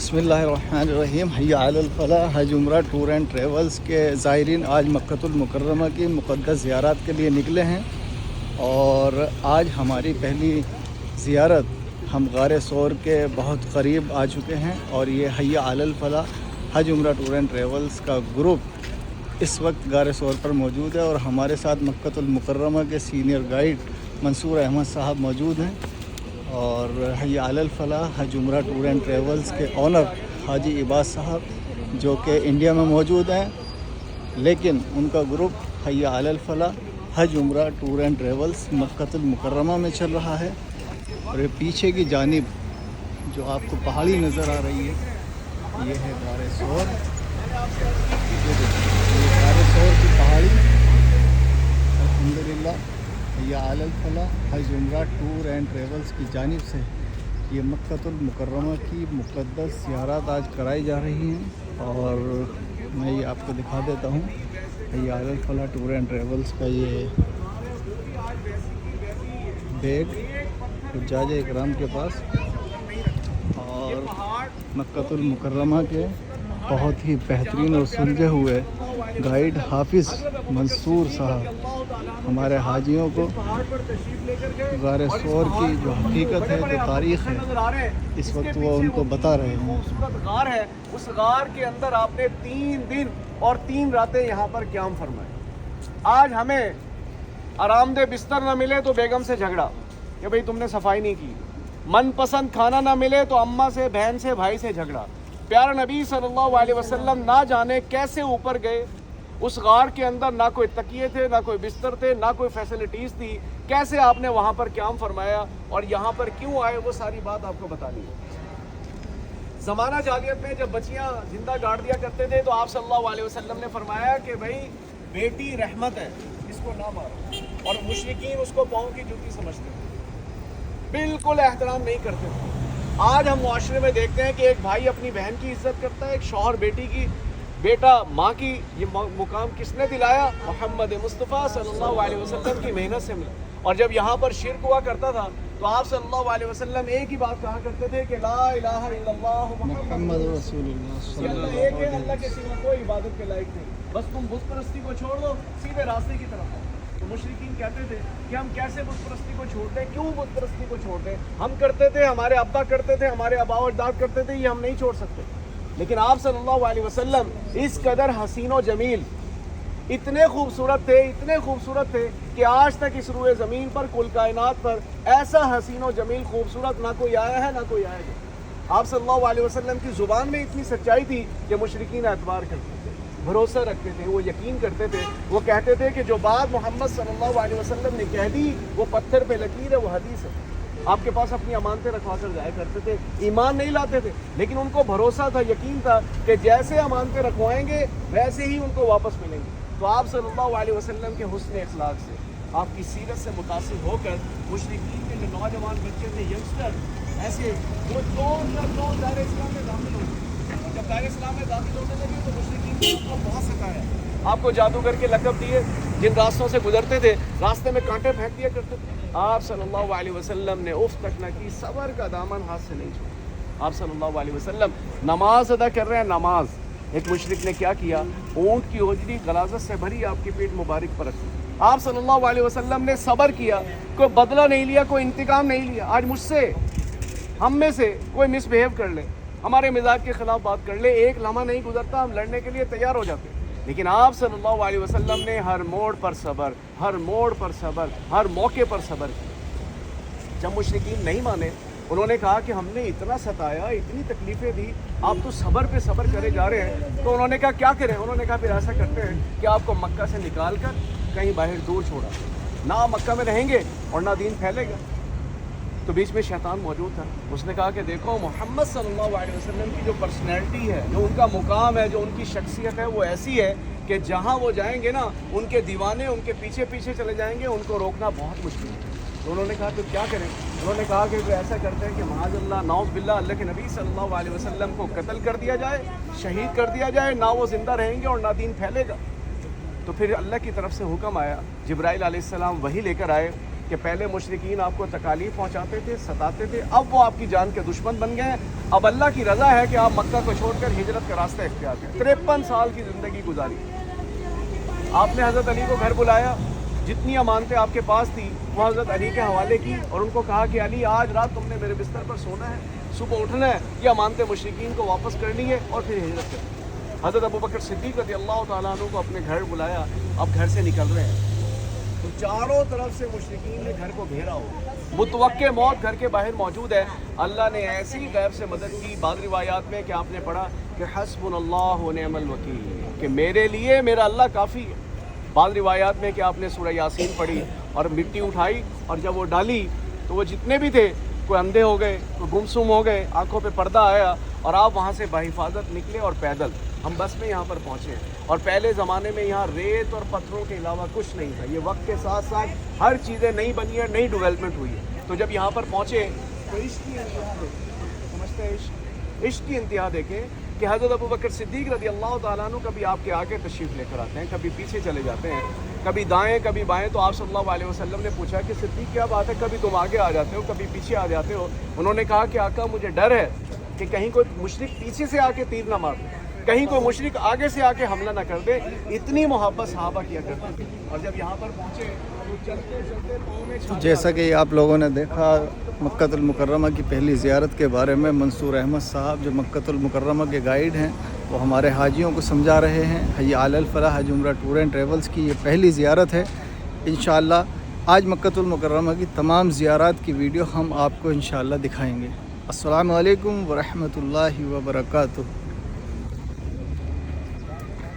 بسم اللہ الرحمن الرحیم۔ حی علی الفلاح حج عمرہ ٹور اینڈ ٹریولز کے زائرین آج مکۃ المکرمہ کی مقدس زیارات کے لیے نکلے ہیں، اور آج ہماری پہلی زیارت ہم غار ثور کے بہت قریب آ چکے ہیں، اور یہ حی علی الفلاح حج عمرہ ٹور اینڈ ٹریولز کا گروپ اس وقت غار ثور پر موجود ہے، اور ہمارے ساتھ مکۃ المکرمہ کے سینئر گائیڈ منصور احمد صاحب موجود ہیں، اور حی علی الفلاح حج عمرہ ٹور اینڈ ٹریولز کے آنر حاجی عباس صاحب جو کہ انڈیا میں موجود ہیں، لیکن ان کا گروپ حی علی الفلاح حج عمرہ ٹور اینڈ ٹریولز مکۃ المکرمہ میں چل رہا ہے۔ اور یہ پیچھے کی جانب جو آپ کو پہاڑی نظر آ رہی ہے، یہ ہے غار ثور۔ یہ غار ثور کی پہاڑی الحمدللہ حی علی الفلاح حج عمرہ ٹور اینڈ ٹریولز کی جانب سے یہ مکۃ المکرمہ کی مقدس زیارات آج کرائی جا رہی ہیں، اور میں یہ آپ کو دکھا دیتا ہوں حی علی الفلاح ٹور اینڈ ٹریولز کا یہ بیگ حجاج اکرام کے پاس، اور مکۃ المکرمہ کے بہت ہی بہترین اور سلجھے ہوئے گائیڈ حافظ منصور صاحب ہمارے حاجیوں کو غار ثور کی جو حقیقت ہے، جو تاریخ ہے، اس وقت وہ ان کو بتا رہے ہیں۔ خوبصورت غار ہے، اس غار کے اندر آپ نے 3 دن اور 3 راتیں یہاں پر قیام فرمائے۔ آج ہمیں آرام دہ بستر نہ ملے تو بیگم سے جھگڑا کہ بھئی تم نے صفائی نہیں کی، من پسند کھانا نہ ملے تو اماں سے، بہن سے، بھائی سے جھگڑا۔ پیارا نبی صلی اللہ علیہ وسلم نہ جانے کیسے اوپر گئے، اس غار کے اندر نہ کوئی تکیے تھے، نہ کوئی بستر تھے، نہ کوئی فیسلٹیز تھی، کیسے آپ نے وہاں پر قیام فرمایا اور یہاں پر کیوں آئے، وہ ساری بات آپ کو بتانی ہے۔ زمانہ جاہلیت میں جب بچیاں زندہ گاڑ دیا کرتے تھے تو آپ صلی اللہ علیہ وسلم نے فرمایا کہ بھئی بیٹی رحمت ہے، اس کو نہ مارو، اور مشرکین اس کو پاؤں کی جوتی سمجھتے تھے، بالکل احترام نہیں کرتے تھے۔ آج ہم معاشرے میں دیکھتے ہیں کہ ایک بھائی اپنی بہن کی عزت کرتا ہے، ایک شوہر بیٹی کی، بیٹا ماں کی۔ یہ مقام کس نے دلایا؟ محمد مصطفیٰ صلی اللہ علیہ وسلم کی محنت سے ملا۔ اور جب یہاں پر شرک ہوا کرتا تھا تو آپ صلی اللہ علیہ وسلم ایک ہی بات کہا کرتے تھے کہ لا الہ الا اللہ محمد رسول اللہ صلی اللہ اللہ ایک ہے، اللہ کے سوا کوئی عبادت کے لائق نہیں، بس تم بت پرستی کو چھوڑ دو، سیدھے راستے کی طرف آؤ۔ تو مشرکین کہتے تھے کہ ہم کیسے بت پرستی کو چھوڑ دیں، کیوں بت پرستی کو چھوڑ دیں، ہم کرتے تھے، ہمارے ابا کرتے تھے، ہمارے آباء و اجداد کرتے تھے، یہ ہم نہیں چھوڑ سکتے۔ لیکن آپ صلی اللہ علیہ وسلم اس قدر حسین و جمیل، اتنے خوبصورت تھے، اتنے خوبصورت تھے کہ آج تک اس روئے زمین پر، کل کائنات پر ایسا حسین و جمیل خوبصورت نہ کوئی آیا ہے، نہ کوئی آئے گا۔ آپ صلی اللہ علیہ وسلم کی زبان میں اتنی سچائی تھی کہ مشرکین اعتبار کرتے تھے، بھروسہ رکھتے تھے، وہ یقین کرتے تھے، وہ کہتے تھے کہ جو بات محمد صلی اللہ علیہ وسلم نے کہہ دی وہ پتھر پہ لکیر ہے، وہ حدیث ہے۔ آپ کے پاس اپنی امانتیں رکھوا کر جایا کرتے تھے، ایمان نہیں لاتے تھے، لیکن ان کو بھروسہ تھا، یقین تھا کہ جیسے امانتیں رکھوائیں گے ویسے ہی ان کو واپس ملیں گے۔ تو آپ صلی اللہ علیہ وسلم کے حسن اخلاق سے، آپ کی سیرت سے متاثر ہو کر مشرکین کے جو نوجوان بچے تھے، ینگسٹر، ایسے وہ دو دائرہ اسلام میں داخل ہو گئے، اور جب دائرہ اسلام میں داخل ہونے لگے تو مشرکین نے آپ کو بہت ستایا، آپ کو جادوگر کے لقب دیے، جن راستوں سے گزرتے تھے راستے میں کانٹے پھینک دیا کرتے تھے۔ آپ صلی اللہ علیہ وسلم نے اف تک نہ کی، صبر کا دامن ہاتھ سے نہیں چھوڑا۔ آپ صلی اللہ علیہ وسلم نماز ادا کر رہے ہیں، نماز، ایک مشرک نے کیا کیا، اونٹ کی ہوجری غلاظت سے بھری آپ کی پیٹ مبارک پر رکھی۔ آپ صلی اللہ علیہ وسلم نے صبر کیا، کوئی بدلہ نہیں لیا، کوئی انتقام نہیں لیا۔ آج مجھ سے، ہم میں سے کوئی مس بہیو کر لے، ہمارے مزاج کے خلاف بات کر لے، ایک لمحہ نہیں گزرتا ہم لڑنے کے لیے تیار ہو جاتے، لیکن آپ صلی اللہ علیہ وسلم نے ہر موڑ پر صبر، ہر موڑ پر صبر، ہر موقع پر صبر کیا۔ جب مشرکین نہیں مانے، انہوں نے کہا کہ ہم نے اتنا ستایا، اتنی تکلیفیں دی، آپ تو صبر پہ صبر کرے جا رہے ہیں۔ تو انہوں نے کہا کیا کریں؟ انہوں نے کہا پھر ایسا کرتے ہیں کہ آپ کو مکہ سے نکال کر کہیں باہر دور چھوڑا، نہ آپ مکہ میں رہیں گے اور نہ دین پھیلے گا۔ تو بیچ میں شیطان موجود تھا، اس نے کہا کہ دیکھو محمد صلی اللہ علیہ وسلم کی جو پرسنالٹی ہے، جو ان کا مقام ہے، جو ان کی شخصیت ہے، وہ ایسی ہے کہ جہاں وہ جائیں گے نا، ان کے دیوانے ان کے پیچھے پیچھے چلے جائیں گے، ان کو روکنا بہت مشکل ہے۔ تو انہوں نے کہا تو کیا کریں؟ انہوں نے کہا کہ وہ ایسا کرتے ہیں کہ معاذ اللہ، نعوذ باللہ، اللہ کے نبی صلی اللہ علیہ وسلم کو قتل کر دیا جائے، شہید کر دیا جائے، نہ وہ زندہ رہیں گے اور نہ دین پھیلے گا۔ تو پھر اللہ کی طرف سے حکم آیا، جبرائیل علیہ السلام وحی لے کر آئے کہ پہلے مشرکین آپ کو تکالیف پہنچاتے تھے، ستاتے تھے، اب وہ آپ کی جان کے دشمن بن گئے ہیں۔ اب اللہ کی رضا ہے کہ آپ مکہ کو چھوڑ کر ہجرت کا راستہ اختیار کریں۔ 53 سال کی زندگی گزاری، آپ نے حضرت علی کو گھر بلایا، جتنی امانتیں آپ کے پاس تھی وہ حضرت علی کے حوالے کی اور ان کو کہا کہ علی آج رات تم نے میرے بستر پر سونا ہے، صبح اٹھنا ہے، یہ امانتیں مشرکین کو واپس کرنی ہے اور پھر ہجرت کرنی ہے۔ حضرت ابوبکر صدیق رضی اللہ تعالیٰ عنہ کو اپنے گھر بلایا، اب گھر سے نکل رہے ہیں تو چاروں طرف سے مشرکین نے گھر کو گھیرا ہو، متوقع موت گھر کے باہر موجود ہے۔ اللہ نے ایسی غیب سے مدد کی، بعض روایات میں کہ آپ نے پڑھا کہ حسبنا اللہ و نعم الوکیل، کہ میرے لیے میرا اللہ کافی ہے۔ بعض روایات میں کہ آپ نے سورہ یاسین پڑھی اور مٹی اٹھائی اور جب وہ ڈالی تو وہ جتنے بھی تھے کوئی اندھے ہو گئے، کوئی گمسم ہو گئے، آنکھوں پہ پردہ آیا اور آپ وہاں سے بحفاظت نکلے اور پیدل ہم بس میں یہاں پر پہنچے۔ اور پہلے زمانے میں یہاں ریت اور پتھروں کے علاوہ کچھ نہیں تھا، یہ وقت کے ساتھ ساتھ ہر چیزیں نئی بنی ہے، نئی ڈیولپمنٹ ہوئی ہے۔ تو جب یہاں پر پہنچے تو عشق کی انتہا دیکھیں، سمجھتے ہیں عشق کی انتہا دیکھیں کہ حضرت ابوبکر صدیق رضی اللہ تعالیٰ عنہ کبھی آپ کے آگے تشریف لے کر آتے ہیں، کبھی پیچھے چلے جاتے ہیں، کبھی دائیں کبھی بائیں۔ تو آپ صلی اللہ علیہ وسلم نے پوچھا کہ صدیق کیا بات ہے، کبھی تم آگے آ جاتے ہو کبھی پیچھے آ جاتے ہو؟ انہوں نے کہا کہ آقا مجھے ڈر ہے کہ کہیں کوئی مشرک پیچھے سے آ کے تیر نہ مار دے، کہیں کوئی مشرک آگے سے آ کے حملہ نہ کر دے۔ اتنی محبت صحابہ کیا کرتے تھے۔ اور جب یہاں پر پہنچے تو چلتے چلتے پاؤں میں چھا جیسا کہ آپ لوگوں نے دیکھا مکہ المکرمہ کی پہلی زیارت کے بارے میں منصور احمد صاحب جو مکہ المکرمہ کے گائیڈ ہیں وہ ہمارے حاجیوں کو سمجھا رہے ہیں۔ حی علی الفلاح حج عمرہ ٹور اینڈ ٹریولز کی یہ پہلی زیارت ہے۔ انشاءاللہ آج مکہ المکرمہ کی تمام زیارات کی ویڈیو ہم آپ کو انشاءاللہ دکھائیں گے۔ السلام علیکم ورحمۃ اللہ وبرکاتہ۔